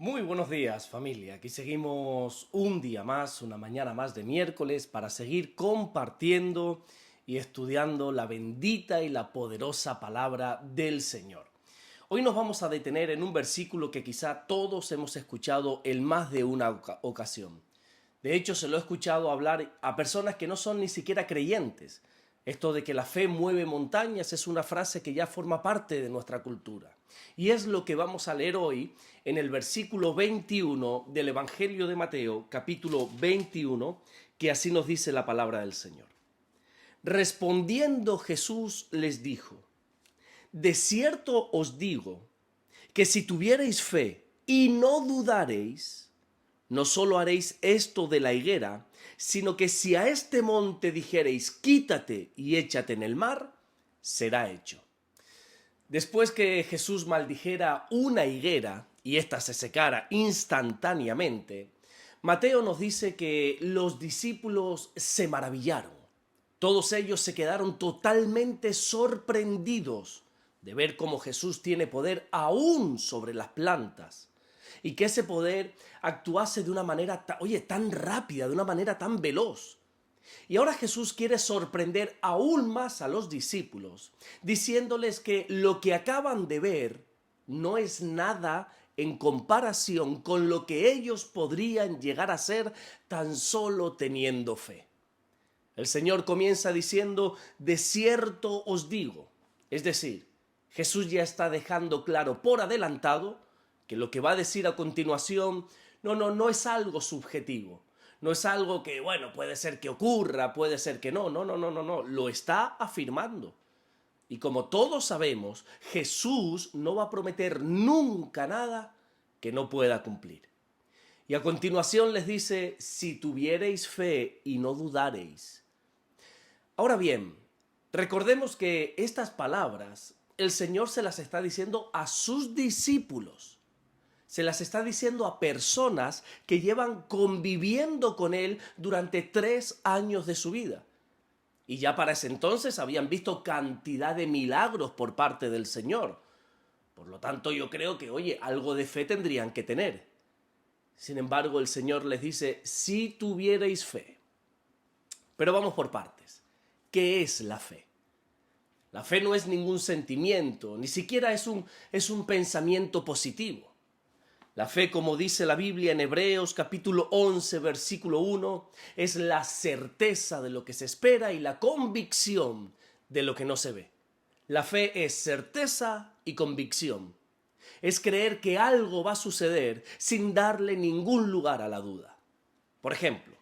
Muy buenos días, familia. Aquí seguimos un día más, una mañana más de miércoles para seguir compartiendo y estudiando la bendita y la poderosa palabra del Señor. Hoy nos vamos a detener en un versículo que quizá todos hemos escuchado en más de una ocasión. De hecho, se lo he escuchado hablar a personas que no son ni siquiera creyentes. Esto de que la fe mueve montañas es una frase que ya forma parte de nuestra cultura. Y es lo que vamos a leer hoy en el versículo 21 del Evangelio de Mateo, capítulo 21, que así nos dice la palabra del Señor. Respondiendo Jesús les dijo: de cierto os digo que si tuviereis fe y no dudareis, no solo haréis esto de la higuera, sino que si a este monte dijereis quítate y échate en el mar, será hecho. Después que Jesús maldijera una higuera y ésta se secara instantáneamente, Mateo nos dice que los discípulos se maravillaron. Todos ellos se quedaron totalmente sorprendidos de ver cómo Jesús tiene poder aún sobre las plantas y que ese poder actuase de una manera, tan rápida, de una manera tan veloz. Y ahora Jesús quiere sorprender aún más a los discípulos, diciéndoles que lo que acaban de ver no es nada en comparación con lo que ellos podrían llegar a ser tan solo teniendo fe. El Señor comienza diciendo: de cierto os digo. Es decir, Jesús ya está dejando claro por adelantado que lo que va a decir a continuación no es algo subjetivo. No es algo que, puede ser que ocurra, puede ser que no. No. Lo está afirmando. Y como todos sabemos, Jesús no va a prometer nunca nada que no pueda cumplir. Y a continuación les dice: si tuviereis fe y no dudareis. Ahora bien, recordemos que estas palabras el Señor se las está diciendo a sus discípulos. Se las está diciendo a personas que llevan conviviendo con Él durante 3 años de su vida. Y ya para ese entonces habían visto cantidad de milagros por parte del Señor. Por lo tanto, yo creo que, algo de fe tendrían que tener. Sin embargo, el Señor les dice: si tuvierais fe. Pero vamos por partes. ¿Qué es la fe? La fe no es ningún sentimiento, ni siquiera es un pensamiento positivo. La fe, como dice la Biblia en Hebreos capítulo 11, versículo 1, es la certeza de lo que se espera y la convicción de lo que no se ve. La fe es certeza y convicción. Es creer que algo va a suceder sin darle ningún lugar a la duda. Por ejemplo,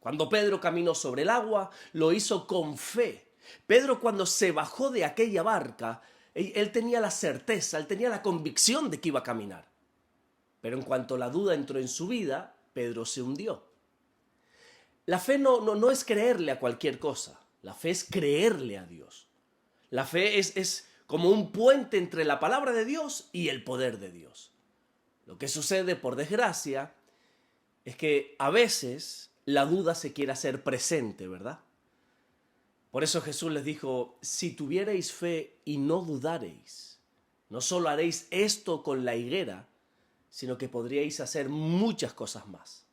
cuando Pedro caminó sobre el agua, lo hizo con fe. Pedro, cuando se bajó de aquella barca, él tenía la certeza, él tenía la convicción de que iba a caminar. Pero en cuanto la duda entró en su vida, Pedro se hundió. La fe no es creerle a cualquier cosa. La fe es creerle a Dios. La fe es como un puente entre la palabra de Dios y el poder de Dios. Lo que sucede, por desgracia, es que a veces la duda se quiere hacer presente, ¿verdad? Por eso Jesús les dijo: si tuvierais fe y no dudareis, no solo haréis esto con la higuera, sino que podríais hacer muchas cosas más.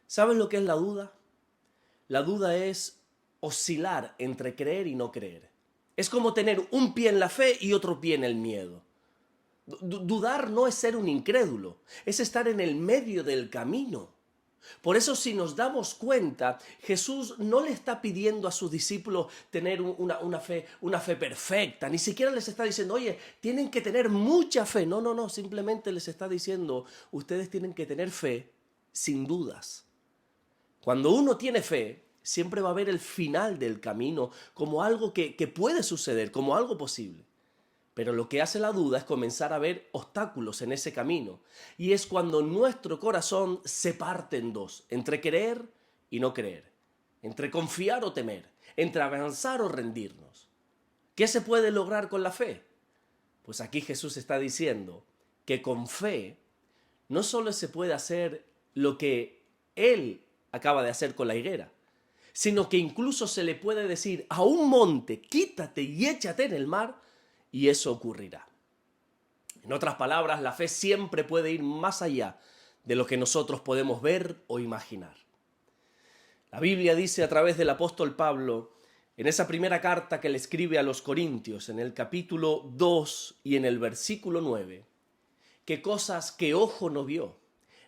¿Sabes lo que es la duda? La duda es oscilar entre creer y no creer. Es como tener un pie en la fe y otro pie en el miedo. Dudar no es ser un incrédulo, es estar en el medio del camino. Por eso, si nos damos cuenta, Jesús no le está pidiendo a sus discípulos tener una fe perfecta. Ni siquiera les está diciendo: oye, tienen que tener mucha fe. No. Simplemente les está diciendo: ustedes tienen que tener fe sin dudas. Cuando uno tiene fe, siempre va a ver el final del camino como algo que puede suceder, como algo posible. Pero lo que hace la duda es comenzar a ver obstáculos en ese camino. Y es cuando nuestro corazón se parte en dos, entre creer y no creer, entre confiar o temer, entre avanzar o rendirnos. ¿Qué se puede lograr con la fe? Pues aquí Jesús está diciendo que con fe no solo se puede hacer lo que Él acaba de hacer con la higuera, sino que incluso se le puede decir a un monte: quítate y échate en el mar, y eso ocurrirá. En otras palabras, la fe siempre puede ir más allá de lo que nosotros podemos ver o imaginar. La Biblia dice a través del apóstol Pablo, en esa primera carta que le escribe a los Corintios, en el capítulo 2 y en el versículo 9, que cosas que ojo no vio,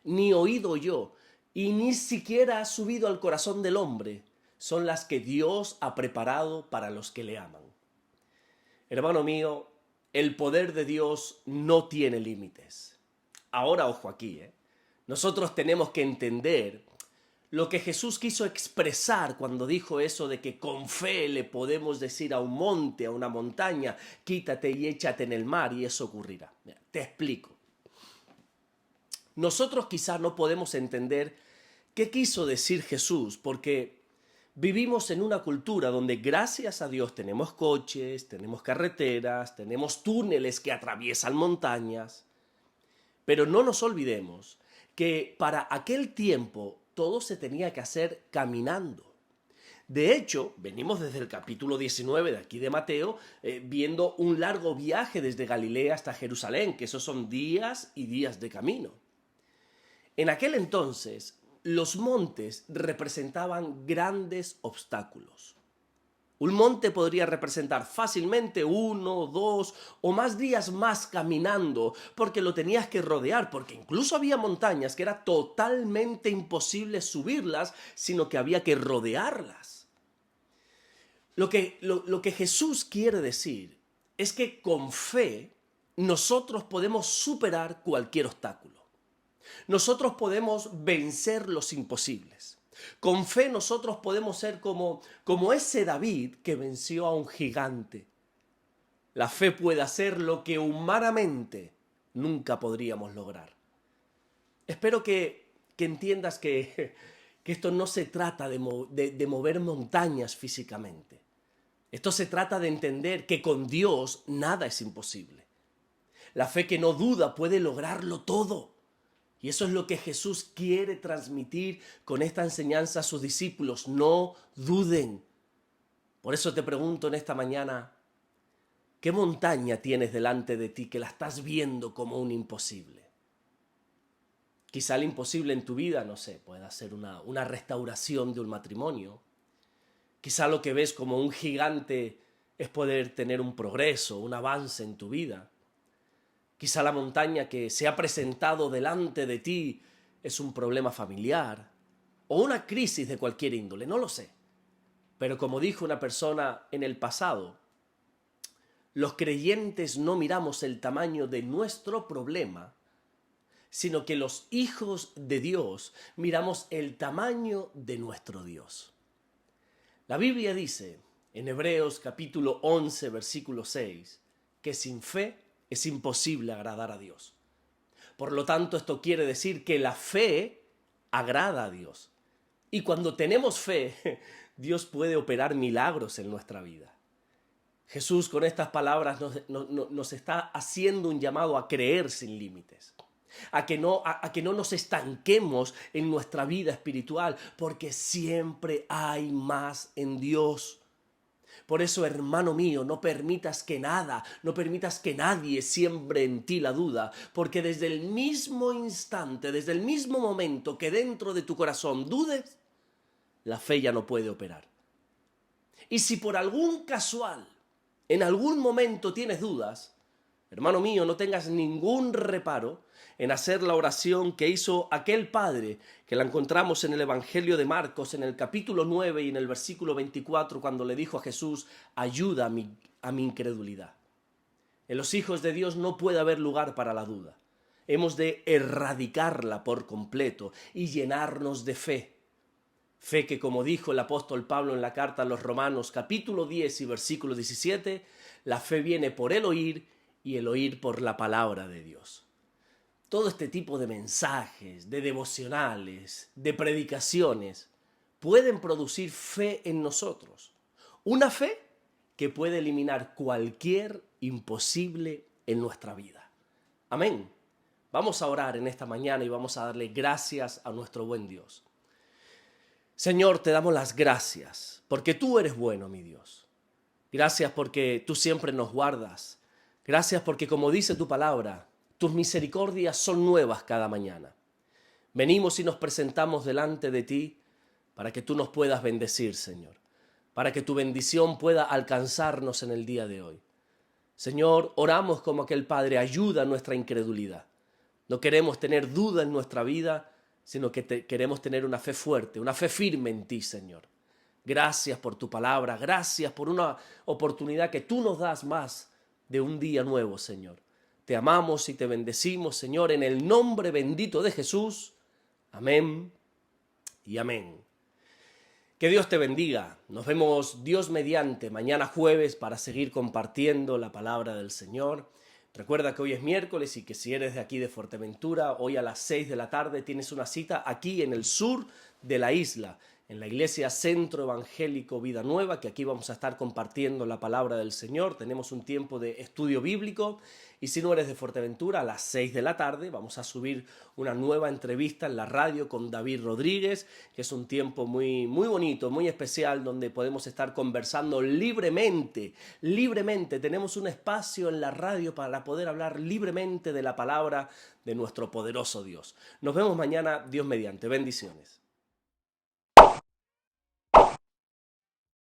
ni oído oyó, y ni siquiera ha subido al corazón del hombre, son las que Dios ha preparado para los que le aman. Hermano mío, el poder de Dios no tiene límites. Ahora, ojo aquí, nosotros tenemos que entender lo que Jesús quiso expresar cuando dijo eso de que con fe le podemos decir a un monte, a una montaña, quítate y échate en el mar y eso ocurrirá. Mira, te explico. Nosotros quizás no podemos entender qué quiso decir Jesús porque vivimos en una cultura donde gracias a Dios tenemos coches, tenemos carreteras, tenemos túneles que atraviesan montañas, pero no nos olvidemos que para aquel tiempo todo se tenía que hacer caminando. De hecho, venimos desde el capítulo 19 de aquí de Mateo, viendo un largo viaje desde Galilea hasta Jerusalén, que esos son días y días de camino. En aquel entonces, los montes representaban grandes obstáculos. Un monte podría representar fácilmente 1, 2 o más días más caminando porque lo tenías que rodear, porque incluso había montañas que era totalmente imposible subirlas, sino que había que rodearlas. Lo que Jesús quiere decir es que con fe nosotros podemos superar cualquier obstáculo. Nosotros podemos vencer los imposibles. Con fe nosotros podemos ser como ese David que venció a un gigante. La fe puede hacer lo que humanamente nunca podríamos lograr. Espero que entiendas que esto no se trata de mover montañas físicamente. Esto se trata de entender que con Dios nada es imposible. La fe que no duda puede lograrlo todo. Y eso es lo que Jesús quiere transmitir con esta enseñanza a sus discípulos. No duden. Por eso te pregunto en esta mañana, ¿qué montaña tienes delante de ti que la estás viendo como un imposible? Quizá el imposible en tu vida, no sé, pueda ser una restauración de un matrimonio. Quizá lo que ves como un gigante es poder tener un progreso, un avance en tu vida. Quizá la montaña que se ha presentado delante de ti es un problema familiar o una crisis de cualquier índole, no lo sé. Pero como dijo una persona en el pasado, los creyentes no miramos el tamaño de nuestro problema, sino que los hijos de Dios miramos el tamaño de nuestro Dios. La Biblia dice en Hebreos capítulo 11, versículo 6, que sin fe es imposible agradar a Dios. Por lo tanto, esto quiere decir que la fe agrada a Dios. Y cuando tenemos fe, Dios puede operar milagros en nuestra vida. Jesús con estas palabras nos está haciendo un llamado a creer sin límites. A que no nos estanquemos en nuestra vida espiritual, porque siempre hay más en Dios. Por eso, hermano mío, no permitas que nadie siembre en ti la duda, porque desde el mismo instante, desde el mismo momento que dentro de tu corazón dudes, la fe ya no puede operar. Y si por algún casual, en algún momento tienes dudas, hermano mío, no tengas ningún reparo en hacer la oración que hizo aquel padre, que la encontramos en el Evangelio de Marcos, en el capítulo 9 y en el versículo 24, cuando le dijo a Jesús, ayuda a mi incredulidad. En los hijos de Dios no puede haber lugar para la duda. Hemos de erradicarla por completo y llenarnos de fe. Fe que, como dijo el apóstol Pablo en la carta a los Romanos, capítulo 10 y versículo 17, la fe viene por el oír y el oír por la palabra de Dios. Todo este tipo de mensajes, de devocionales, de predicaciones, pueden producir fe en nosotros. Una fe que puede eliminar cualquier imposible en nuestra vida. Amén. Vamos a orar en esta mañana y vamos a darle gracias a nuestro buen Dios. Señor, te damos las gracias porque tú eres bueno, mi Dios. Gracias porque tú siempre nos guardas. Gracias porque, como dice tu palabra, tus misericordias son nuevas cada mañana. Venimos y nos presentamos delante de ti para que tú nos puedas bendecir, Señor, para que tu bendición pueda alcanzarnos en el día de hoy. Señor, oramos como aquel Padre, ayuda nuestra incredulidad. No queremos tener duda en nuestra vida, sino que queremos tener una fe fuerte, una fe firme en ti, Señor. Gracias por tu palabra, gracias por una oportunidad que tú nos das más de un día nuevo, Señor. Te amamos y te bendecimos, Señor, en el nombre bendito de Jesús. Amén y amén. Que Dios te bendiga. Nos vemos Dios mediante mañana jueves para seguir compartiendo la palabra del Señor. Recuerda que hoy es miércoles y que si eres de aquí de Fuerteventura, hoy a las 6 de la tarde tienes una cita aquí en el sur de la isla, en la iglesia Centro Evangélico Vida Nueva, que aquí vamos a estar compartiendo la palabra del Señor. Tenemos un tiempo de estudio bíblico y si no eres de Fuerteventura, a las 6 de la tarde vamos a subir una nueva entrevista en la radio con David Rodríguez, que es un tiempo muy bonito, muy especial, donde podemos estar conversando libremente. Tenemos un espacio en la radio para poder hablar libremente de la palabra de nuestro poderoso Dios. Nos vemos mañana, Dios mediante. Bendiciones.